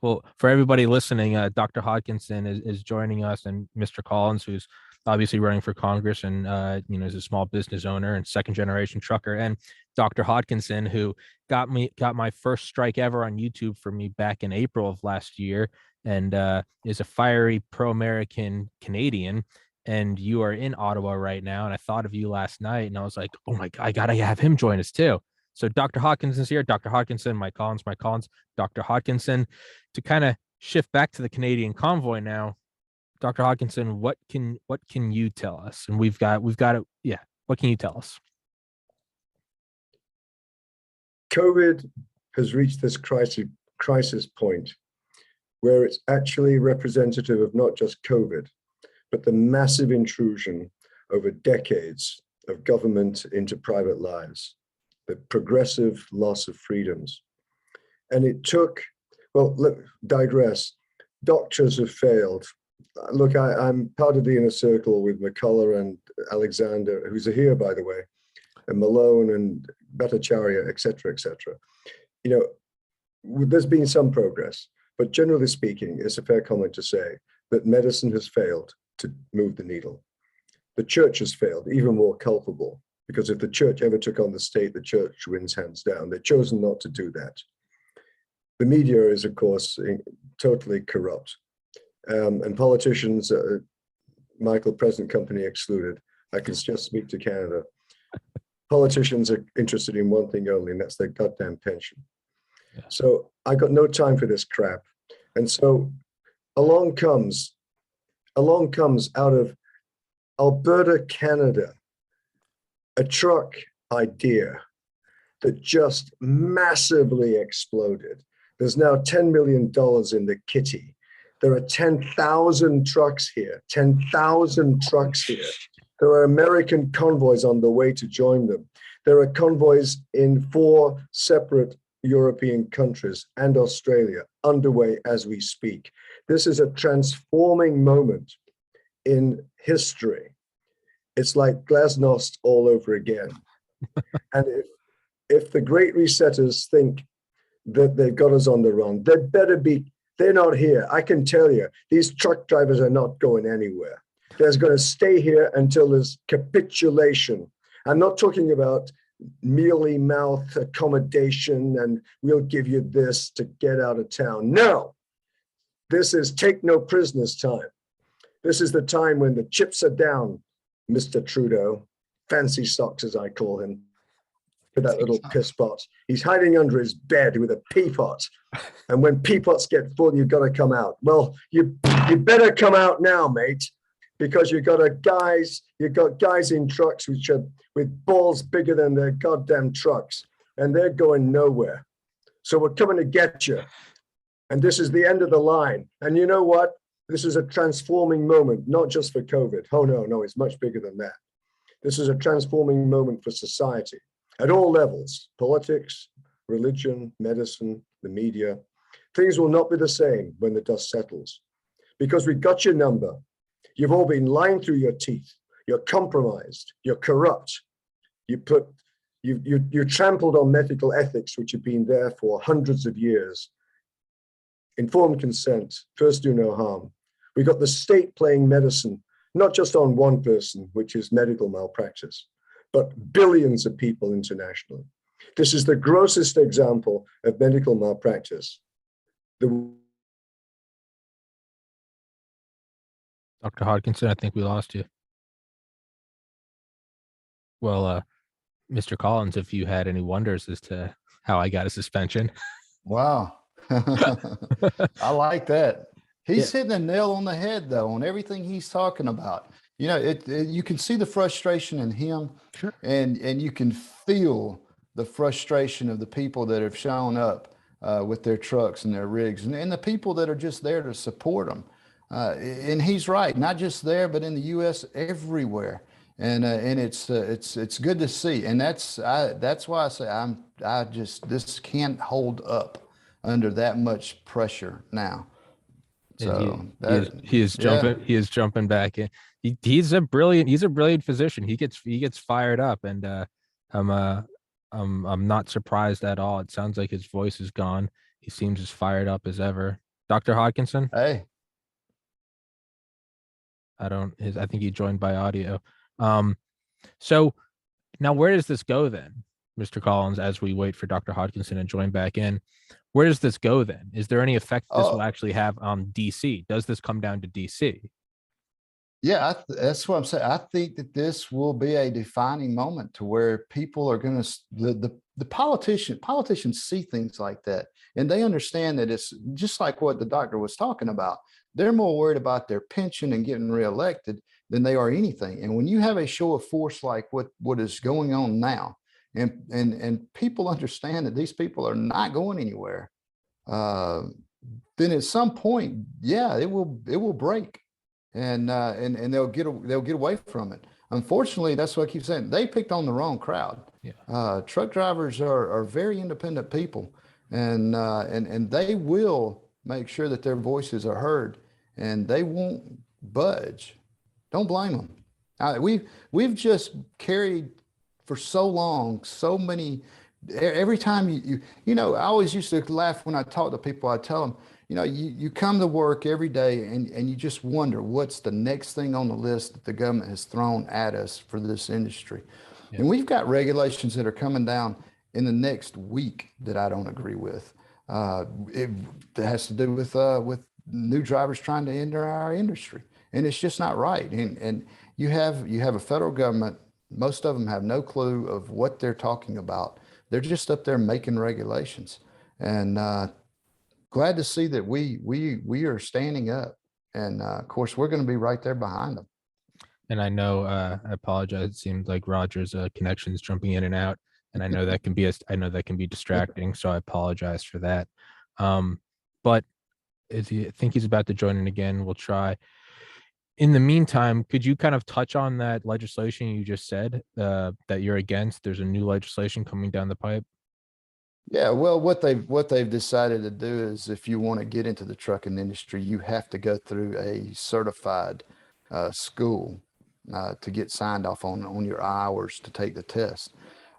Well, for everybody listening, Dr. Hodkinson is joining us, and Mr. Collins, who's obviously running for Congress and is a small business owner and second generation trucker, and Dr. Hodkinson, who got my first strike ever on YouTube for me back in April of last year, and is a fiery pro-American Canadian. And you are in Ottawa right now, and I thought of you last night, and I was like, oh my God, I gotta have him join us too. So Dr. Hodkinson's here. Dr. Hodkinson, Mike Collins, Dr. Hodkinson. To kind of shift back to the Canadian convoy now, Dr. Hodkinson, what can you tell us? And we've got it. Yeah. What can you tell us? COVID has reached this crisis point where it's actually representative of not just COVID, but the massive intrusion over decades of government into private lives, the progressive loss of freedoms. And it took, digress. Doctors have failed. Look, I'm part of the inner circle with McCullough and Alexander, who's here, by the way, and Malone and Bhattacharya, et cetera, et cetera. There's been some progress, but generally speaking, it's a fair comment to say that medicine has failed to move the needle. The church has failed, even more culpable, because if the church ever took on the state, the church wins hands down. They've chosen not to do that. The media is, of course, totally corrupt. And politicians, Michael, present company excluded, I can just speak to Canada. Politicians are interested in one thing only, and that's their goddamn pension. Yeah. So I got no time for this crap. And so along comes out of Alberta, Canada, a truck idea that just massively exploded. There's now $10 million in the kitty. There are 10,000 trucks here, 10,000 trucks here. There are American convoys on the way to join them. There are convoys in 4 separate European countries and Australia underway as we speak. This is a transforming moment in history. It's like glasnost all over again. And if the great resetters think that they've got us on the run, they're not here. I can tell you, these truck drivers are not going anywhere. They're going to stay here until there's capitulation. I'm not talking about mealy mouth accommodation and we'll give you this to get out of town. No, this is take no prisoners time. This is the time when the chips are down, Mr. Trudeau, fancy socks as I call him, with that little piss pot. He's hiding under his bed with a pea pot. And when pea pots get full, you've got to come out. Well, you better come out now, mate, because you've got guys in trucks with balls bigger than their goddamn trucks, and they're going nowhere. So we're coming to get you. And this is the end of the line. And you know what? This is a transforming moment, not just for COVID. Oh, no, it's much bigger than that. This is a transforming moment for society at all levels: politics, religion, medicine, the media. Things will not be the same when the dust settles, because we got your number. You've all been lying through your teeth. You're compromised. You're corrupt. You trampled on medical ethics, which have been there for hundreds of years. Informed consent, first do no harm. We got the state playing medicine, not just on one person, which is medical malpractice, but billions of people internationally. This is the grossest example of medical malpractice. Dr. Hodkinson, I think we lost you. Well, Mr. Collins, if you had any wonders as to how I got a suspension. Wow. I like that. He's hitting a nail on the head, though, on everything he's talking about. You know, you can see the frustration in him, Sure. and you can feel the frustration of the people that have shown up with their trucks and their rigs, and the people that are just there to support them. And he's right, not just there, but in the U.S., everywhere. And it's good to see. And that's why I say this can't hold up under that much pressure now. So he is jumping back in. He's a brilliant physician. He gets fired up, and I'm not surprised at all. It sounds like his voice is gone. He seems as fired up as ever. Dr. Hodkinson? Hey. I think he joined by audio. So now where does this go then, Mr. Collins, as we wait for Dr. Hodkinson to join back in? Where does this go then? Is there any effect this will actually have on DC? Does this come down to DC? Yeah, that's what I'm saying. I think that this will be a defining moment to where people are going to, the politicians see things like that, and they understand that it's just like what the doctor was talking about. They're more worried about their pension and getting reelected than they are anything. And when you have a show of force like what is going on now, and people understand that these people are not going anywhere, then at some point, yeah, it will break, and they'll get away from it. Unfortunately, that's what I keep saying. They picked on the wrong crowd. Yeah. Truck drivers are very independent people, and they will make sure that their voices are heard, and they won't budge. Don't blame them. We've just carried for so long, so many. Every time you know, I always used to laugh when I talk to people. I tell them, you know, you come to work every day and you just wonder what's the next thing on the list that the government has thrown at us for this industry. Yeah. And we've got regulations that are coming down in the next week that I don't agree with. It has to do with new drivers trying to enter our industry, and it's just not right. And you have a federal government. Most of them have no clue of what they're talking about. They're just up there making regulations, and glad to see that we are standing up, and of course we're going to be right there behind them. And I know, I apologize. It seems like Roger's connection is jumping in and out, and I know that can be distracting. So I apologize for that. But I think he's about to join in again. We'll try. in the meantime, could you kind of touch on that legislation you just said that you're against? There's a new legislation coming down the pipe. Yeah, well, what they've decided to do is if you want to get into the trucking industry, you have to go through a certified school to get signed off on your hours to take the test.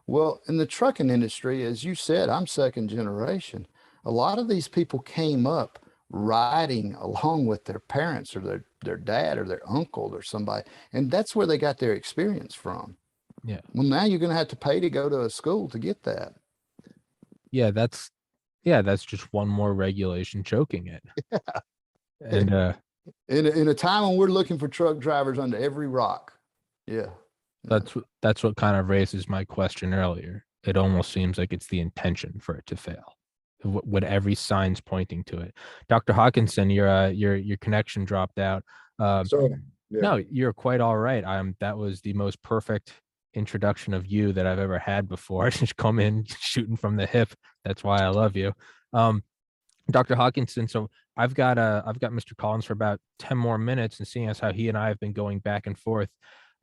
Well, in the trucking industry, as you said, I'm second generation. A lot of these people came up riding along with their parents or their dad or their uncle or somebody, and that's where they got their experience from. Yeah. Well, now you're going to have to pay to go to a school to get that. Yeah, that's just one more regulation choking it. And In a time when we're looking for truck drivers under every rock. Yeah. that's what kind of raises my question earlier. It almost seems like it's the intention for it to fail. With every sign's pointing to it. Dr. Hodkinson, your connection dropped out. Sorry. Yeah. No, you're quite all right. That was the most perfect introduction of you that I've ever had before. Just come in shooting from the hip. That's why I love you. Dr. Hodkinson, so I've got Mr. Collins for about 10 more minutes, and seeing as how he and I have been going back and forth,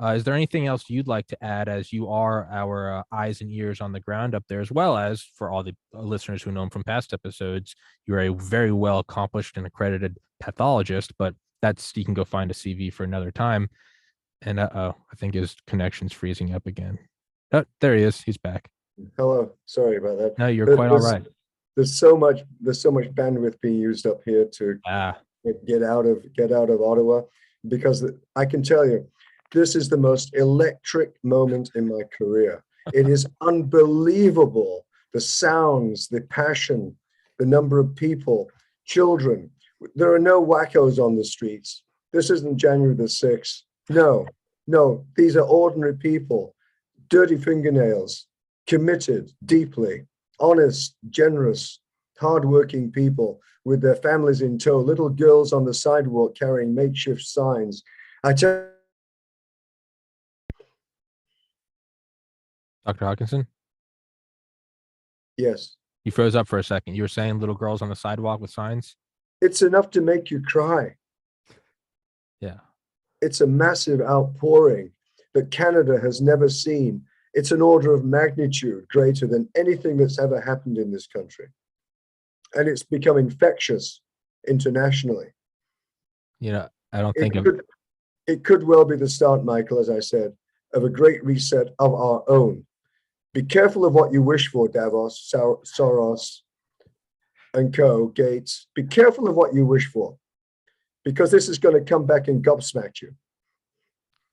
is there anything else you'd like to add, as you are our eyes and ears on the ground up there, as well as for all the listeners who know him from past episodes, you're a very well accomplished and accredited pathologist, but you can go find a CV for another time. And I think his connection's freezing up again. Oh, there he is. He's back. Hello. Sorry about that. No, you're quite all right. There's so much bandwidth being used up here to get out of Ottawa, because I can tell you, this is the most electric moment in my career. It is unbelievable. The sounds, the passion, the number of people, children. There are no wackos on the streets. This isn't January the 6th. No, these are ordinary people, dirty fingernails, committed, deeply, honest, generous, hardworking people with their families in tow, little girls on the sidewalk carrying makeshift signs. Dr. Hodkinson? Yes. You froze up for a second. You were saying little girls on the sidewalk with signs? It's enough to make you cry. Yeah. It's a massive outpouring that Canada has never seen. It's an order of magnitude greater than anything that's ever happened in this country. And it's become infectious internationally. I don't think it could well be the start, Michael, as I said, of a great reset of our own. Be careful of what you wish for, Davos, Soros, and co, Gates. Be careful of what you wish for, because this is going to come back and gobsmack you.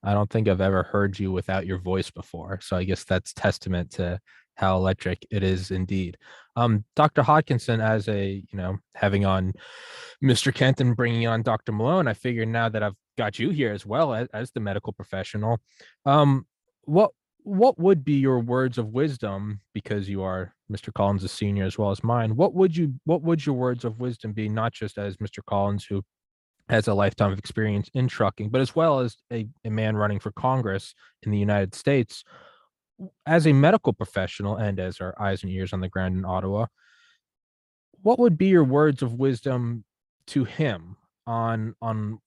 I don't think I've ever heard you without your voice before. So I guess that's testament to how electric it is indeed. Dr. Hodkinson, as having on Mr. Kenton, bringing on Dr. Malone, I figure now that I've got you here as well as the medical professional, what would be your words of wisdom, because you are Mr. Collins' a senior as well as mine? What would your words of wisdom be, not just as Mr. Collins, who has a lifetime of experience in trucking, but as well as a man running for Congress in the United States, as a medical professional and as our eyes and ears on the ground in Ottawa? What would be your words of wisdom to him on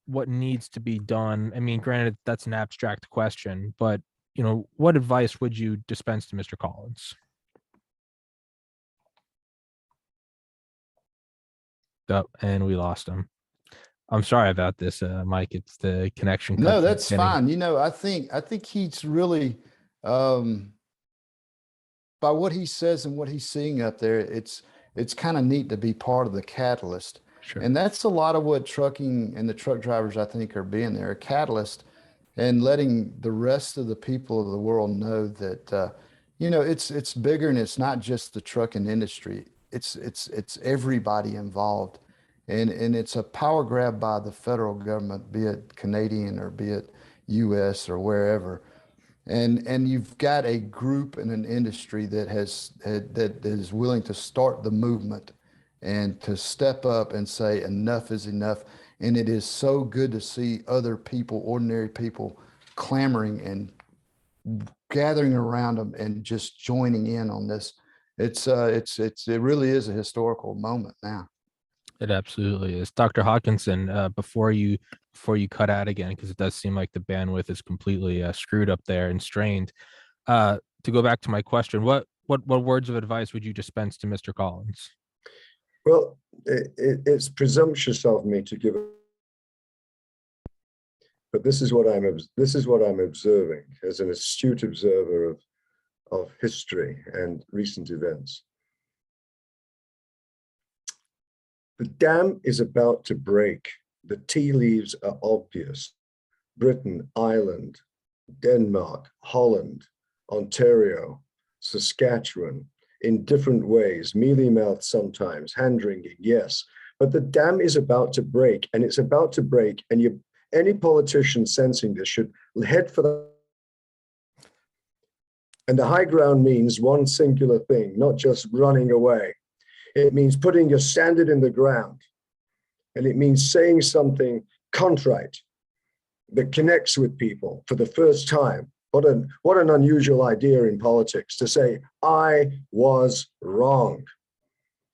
what needs to be done? I mean, granted, that's an abstract question, but what advice would you dispense to Mr. Collins? Oh, and we lost him. I'm sorry about this, Mike. It's the connection. No, that's fine. I think he's really, by what he says and what he's seeing up there, it's kind of neat to be part of the catalyst. Sure. And that's a lot of what trucking and the truck drivers, I think, are being there, a catalyst, and letting the rest of the people of the world know that, it's bigger, and it's not just the trucking industry. It's everybody involved. And it's a power grab by the federal government, be it Canadian or be it US or wherever. And you've got a group and an industry that is willing to start the movement and to step up and say enough is enough. And it is so good to see other people, ordinary people, clamoring and gathering around them and just joining in on this. It really is a historical moment now. It absolutely is. Dr. Hodkinson, before you before you cut out again, because it does seem like the bandwidth is completely screwed up there and strained. To go back to my question, what words of advice would you dispense to Mr. Collins? Well, it's presumptuous of me to give, but this is what I'm observing as an astute observer of history and recent events. The dam is about to break. The tea leaves are obvious. Britain, Ireland, Denmark, Holland, Ontario, Saskatchewan, in different ways, mealy-mouthed sometimes, hand-wringing, yes. But the dam is about to break, and it's about to break, and any politician sensing this should head for the... And the high ground means one singular thing, not just running away. It means putting your standard in the ground. And it means saying something contrite that connects with people for the first time. What an unusual idea in politics to say, I was wrong.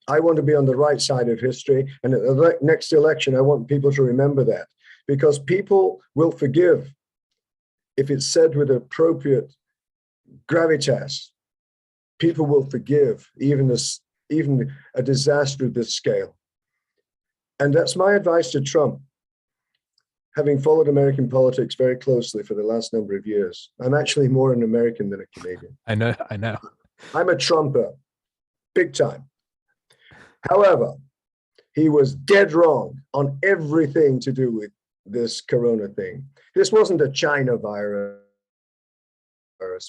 I want to be on the right side of history. And at the next election, I want people to remember that, because people will forgive if it's said with appropriate gravitas. People will forgive even a disaster of this scale. And that's my advice to Trump. Having followed American politics very closely for the last number of years, I'm actually more an American than a Canadian. I know. I'm a Trumper, big time. However, he was dead wrong on everything to do with this corona thing. This wasn't a China virus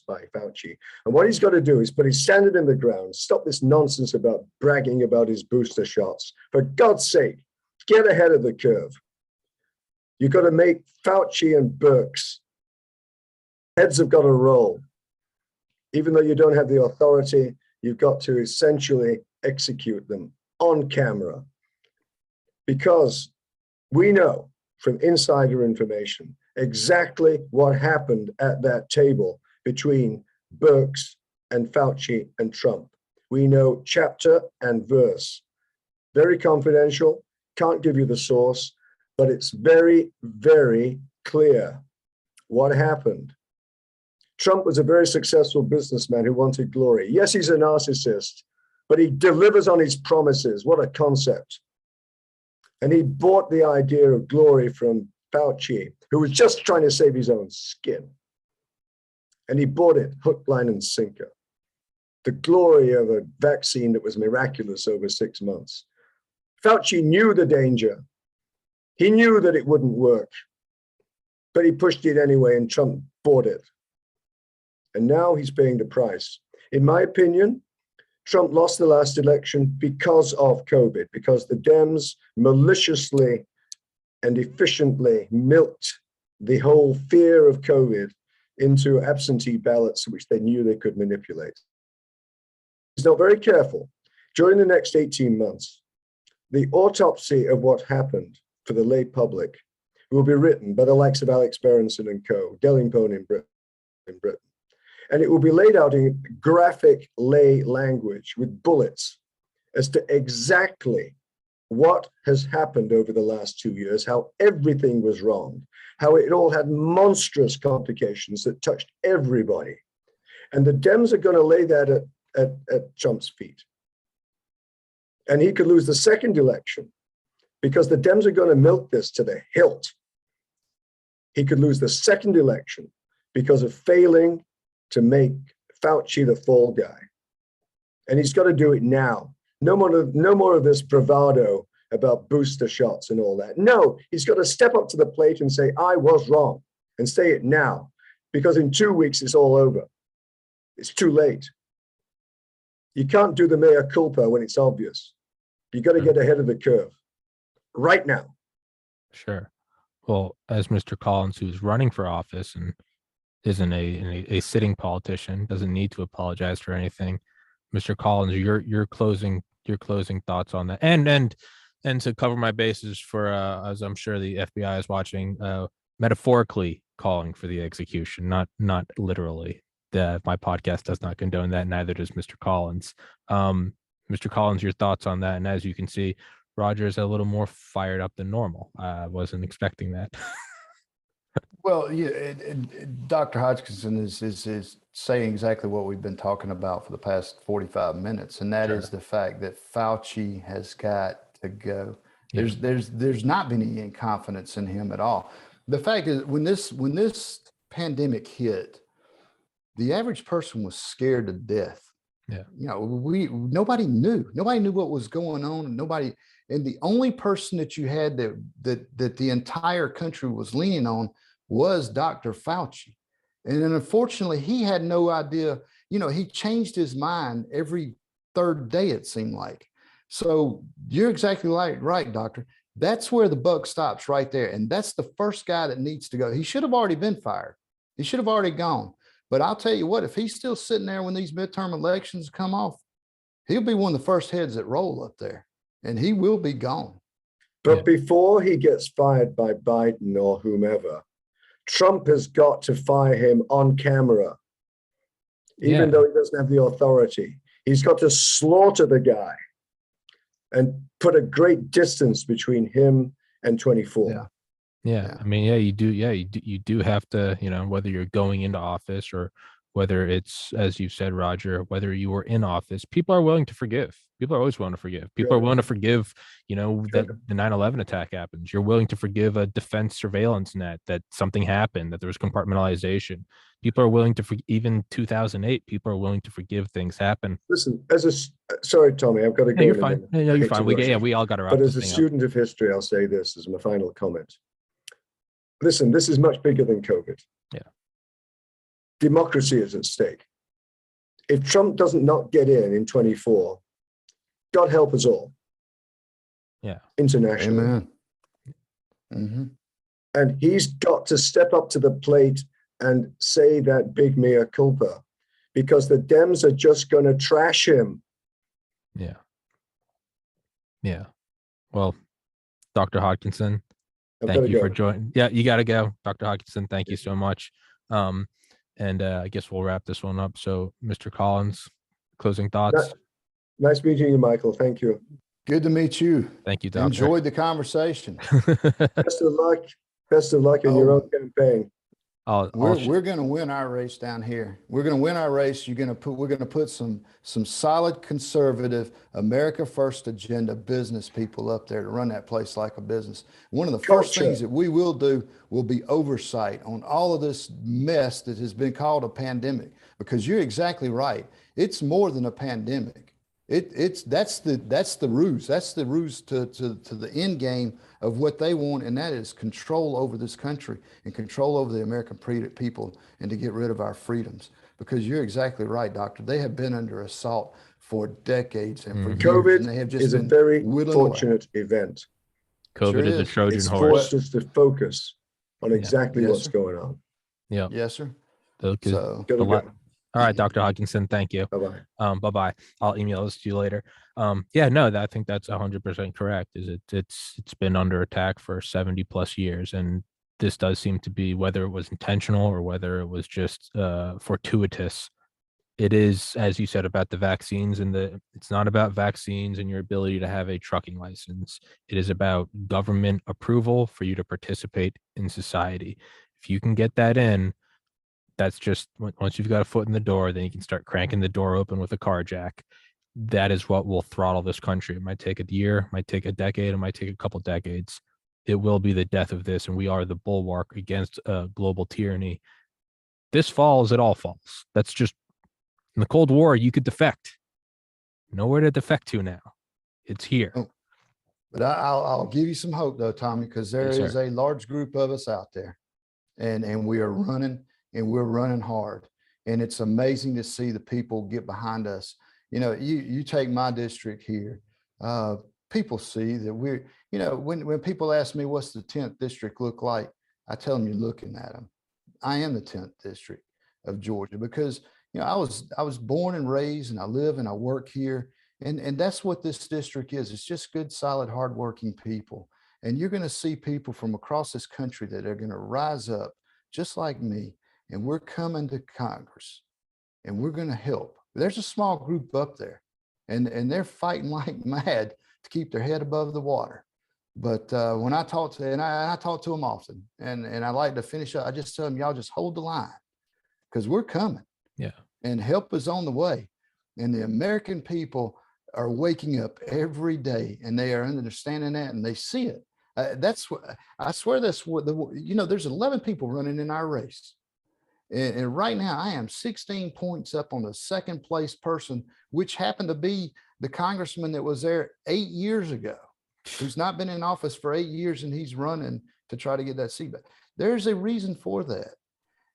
by Fauci. And what he's got to do is put his standard in the ground, stop this nonsense about bragging about his booster shots. For God's sake, get ahead of the curve. You've got to make Fauci and Birx, heads have got to roll. Even though you don't have the authority, you've got to essentially execute them on camera. Because we know from insider information exactly what happened at that table between Birx and Fauci and Trump. We know chapter and verse. Very confidential, can't give you the source, but it's very, very clear what happened. Trump was a very successful businessman who wanted glory. Yes, he's a narcissist, but he delivers on his promises. What a concept. And he bought the idea of glory from Fauci, who was just trying to save his own skin. And he bought it hook, line, and sinker. The glory of a vaccine that was miraculous over 6 months. Fauci knew the danger. He knew that it wouldn't work, but he pushed it anyway, and Trump bought it. And now he's paying the price. In my opinion, Trump lost the last election because of COVID, because the Dems maliciously and efficiently milked the whole fear of COVID into absentee ballots, which they knew they could manipulate. He's not very careful. During the next 18 months, the autopsy of what happened for the lay public will be written by the likes of Alex Berenson and co, Dellingpone in Britain. And it will be laid out in graphic lay language with bullets as to exactly what has happened over the last 2 years, how everything was wrong, how it all had monstrous complications that touched everybody. And the Dems are going to lay that at Trump's feet. And he could lose the second election because the Dems are going to milk this to the hilt. He could lose the second election because of failing to make Fauci the fall guy. And he's got to do it now. No more of this bravado about booster shots and all that. No, he's got to step up to the plate and say, I was wrong, and say it now, because in 2 weeks it's all over. It's too late. You can't do the mea culpa when it's obvious. You got to get ahead of the curve right now. Sure. Well, as Mr. Collins, who's running for office and isn't a sitting politician, doesn't need to apologize for anything. Mr. Collins, your closing thoughts on that, and to cover my bases for as I'm sure the FBI is watching, metaphorically calling for the execution, not literally. My podcast does not condone that, neither does Mr. Collins. Mr. Collins, your thoughts on that? And as you can see, Roger's a little more fired up than normal. I wasn't expecting that. Well, yeah, Dr. Hodgkinson is saying exactly what we've been talking about for the past 45 minutes, and that is Sure. the fact that Fauci has got to go. Yeah. There's not been any confidence in him at all. The fact is, when this pandemic hit, the average person was scared to death. Yeah. Nobody knew what was going on, and the only person that you had that the entire country was leaning on was Dr. Fauci. And then unfortunately, he had no idea. He changed his mind every third day, it seemed like. So you're exactly right, doctor. That's where the buck stops right there. And that's the first guy that needs to go. He should have already been fired. He should have already gone. But I'll tell you what, if he's still sitting there when these midterm elections come off, he'll be one of the first heads that roll up there, and he will be gone. But before he gets fired by Biden or whomever, Trump has got to fire him on camera, even though he doesn't have the authority. He's got to slaughter the guy and put a great distance between him and 24. Yeah. Yeah. I mean, you do have to, whether you're going into office or whether it's, as you said, Roger, whether you were in office, people are willing to forgive. People are always willing to forgive. People are willing to forgive, that the 9/11 attack happens. You're willing to forgive a defense surveillance net, that something happened, that there was compartmentalization. People are willing to even 2008, people are willing to forgive things happen. Listen, sorry, Tommy, I've got to go. You're fine. Yeah, you're fine. We all got to wrap. But as a student of history, I'll say this as my final comment. Listen, this is much bigger than COVID. Yeah. Democracy is at stake. If Trump doesn't not get in 24, God help us all. Yeah. Internationally. Amen. Mm-hmm. And he's got to step up to the plate and say that big mea culpa, because the Dems are just going to trash him. Yeah. Yeah. Well, Dr. Hodkinson, thank you for joining. Yeah, you got to go. Dr. Hodkinson, thank you so much. And I guess we'll wrap this one up. So, Mr. Collins, closing thoughts. Nice meeting you, Michael. Thank you. Good to meet you. Thank you, Doctor. Enjoyed the conversation. Best of luck. Best of luck in your own campaign. We're going to win our race down here. We're going to win our race. We're going to put some solid conservative America First agenda business people up there to run that place like a business. One of the first things that we will do will be oversight on all of this mess that has been called a pandemic, because you're exactly right. It's more than a pandemic. That's the ruse. That's the ruse to the end game of what they want, and that is control over this country and control over the American people, and to get rid of our freedoms. Because you're exactly right, Doctor. They have been under assault for decades and for years, COVID and they have just is a very fortunate away. event. COVID is a Trojan it's horse. Forced us to focus on exactly what's going on. Yeah. Yes, sir. So, all right, Dr. Hodkinson, thank you. Bye-bye. Bye-bye. I'll email this to you later. I think that's 100% correct. It's been under attack for 70 plus years. And this does seem to be, whether it was intentional or whether it was just fortuitous, it is, as you said, about the vaccines, and it's not about vaccines and your ability to have a trucking license. It is about government approval for you to participate in society. If you can get that in, that's just, once you've got a foot in the door, then you can start cranking the door open with a car jack. That is what will throttle this country. It might take a year, might take a decade, it might take a couple decades. It will be the death of this, and we are the bulwark against global tyranny. This falls, it all falls. That's just, in the Cold War, you could defect. Nowhere to defect to now. It's here. But I'll give you some hope, though, Tommy, because there is a large group of us out there, and we are running. And we're running hard, and it's amazing to see the people get behind us. You take my district here, people see that we're, when people ask me what's the 10th district look like, I tell them, you're looking at them. I am the 10th district of Georgia, because I was born and raised, and I live and I work here, and that's what this district is. It's just good, solid, hardworking people. And you're going to see people from across this country that are going to rise up just like me. And we're coming to Congress, and we're going to help. There's a small group up there, and they're fighting like mad to keep their head above the water. But when I talk to, and I talk to them often, and I like to finish up, I just tell them, y'all just hold the line, because we're coming. Yeah. And help is on the way. And the American people are waking up every day, and they are understanding that, and they see it. That's what I swear. That's what there's 11 people running in our race. And right now I am 16 points up on the second place person, which happened to be the congressman that was there 8 years ago, who's not been in office for 8 years, and he's running to try to get that seat back. There's a reason for that.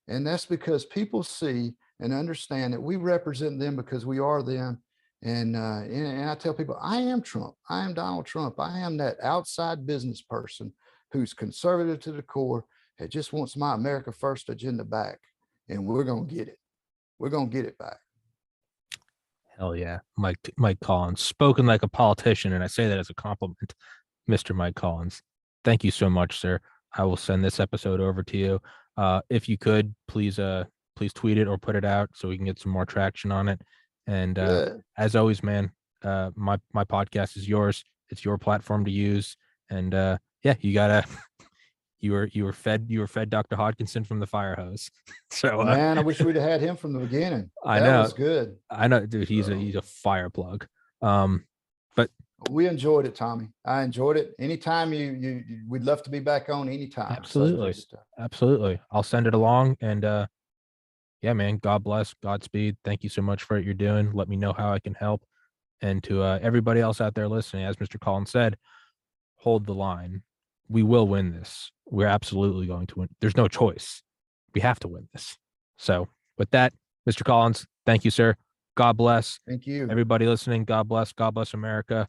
And that's because people see and understand that we represent them because we are them. And I tell people, I am Trump. I am Donald Trump. I am that outside business person who's conservative to the core, that just wants my America First agenda back. And we're going to get it. We're going to get it back. Hell yeah. Mike Collins, spoken like a politician. And I say that as a compliment, Mr. Mike Collins. Thank you so much, sir. I will send this episode over to you. If you could, please tweet it or put it out so we can get some more traction on it. And as always, man, my podcast is yours. It's your platform to use. And yeah, you were fed Dr. Hodkinson from the fire hose. So man, I wish we'd have had him from the beginning. I know. That was good. I know, dude. He's a fire plug. But we enjoyed it, Tommy. I enjoyed it. Anytime we'd love to be back on anytime. Absolutely. Absolutely. I'll send it along. And yeah, man, God bless, Godspeed. Thank you so much for what you're doing. Let me know how I can help. And to everybody else out there listening, as Mr. Collins said, hold the line. We will win this. We're absolutely going to win. There's no choice. We have to win this. So with that, Mr. Collins, thank you, sir. God bless. Thank you. Everybody listening, God bless. God bless America.